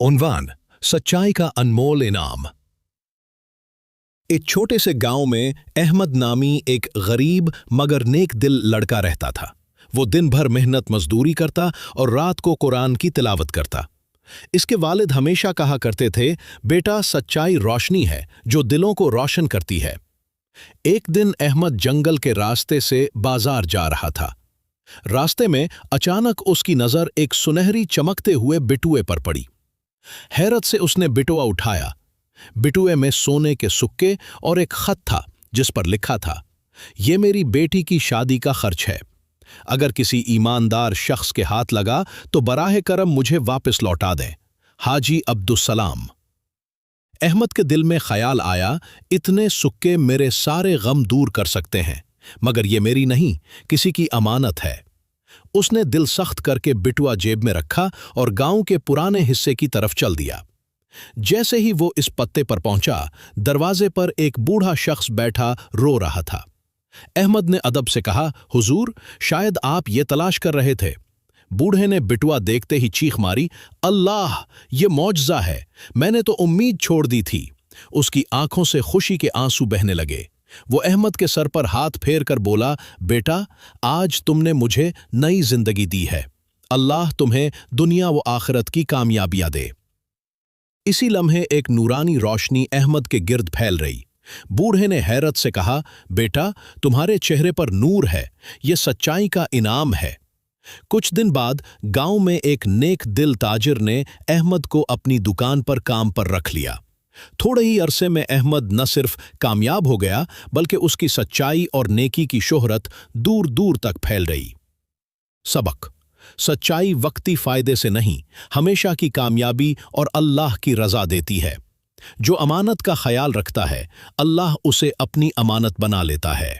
उन्वान सच्चाई का अनमोल इनाम। एक छोटे से गांव में अहमद नामी एक गरीब मगर नेक दिल लड़का रहता था। वो दिन भर मेहनत मजदूरी करता और रात को कुरान की तिलावत करता। इसके वालिद हमेशा कहा करते थे, बेटा सच्चाई रोशनी है जो दिलों को रोशन करती है। एक दिन अहमद जंगल के रास्ते से बाजार जा रहा था। रास्ते में अचानक उसकी नजर एक सुनहरी चमकते हुए बिटुए पर पड़ी। हैरत से उसने बिटुआ उठाया। बिटुए में सोने के सुक्के और एक खत था जिस पर लिखा था, ये मेरी बेटी की शादी का खर्च है। अगर किसी ईमानदार शख्स के हाथ लगा तो बराह करम मुझे वापस लौटा दें। हाजी अब्दुस्सलाम। अहमद के दिल में ख्याल आया, इतने सुक्के मेरे सारे गम दूर कर सकते हैं, मगर ये मेरी नहीं, किसी की अमानत है। उसने दिल सख्त करके बिटुआ जेब में रखा और गांव के पुराने हिस्से की तरफ चल दिया। जैसे ही वो इस पत्ते पर पहुंचा, दरवाजे पर एक बूढ़ा शख्स बैठा रो रहा था। अहमद ने अदब से कहा, हुजूर, शायद आप ये तलाश कर रहे थे। बूढ़े ने बिटुआ देखते ही चीख मारी, अल्लाह, ये मौजज़ा है, मैंने तो उम्मीद छोड़ दी थी। उसकी आंखों से खुशी के आंसू बहने लगे। वो अहमद के सर पर हाथ फेर कर बोला, बेटा, आज तुमने मुझे नई जिंदगी दी है। अल्लाह तुम्हें दुनिया व आखिरत की कामयाबियां दे। इसी लम्हे एक नूरानी रोशनी अहमद के गिर्द फैल रही। बूढ़े ने हैरत से कहा, बेटा, तुम्हारे चेहरे पर नूर है, ये सच्चाई का इनाम है। कुछ दिन बाद गांव में एक नेक दिल ताजिर ने अहमद को अपनी दुकान पर काम पर रख लिया। थोड़े ही अरसे में अहमद न सिर्फ कामयाब हो गया, बल्कि उसकी सच्चाई और नेकी की शोहरत दूर दूर तक फैल रही। सबक: सच्चाई वक्ती फायदे से नहीं, हमेशा की कामयाबी और अल्लाह की रजा देती है। जो अमानत का ख्याल रखता है, अल्लाह उसे अपनी अमानत बना लेता है।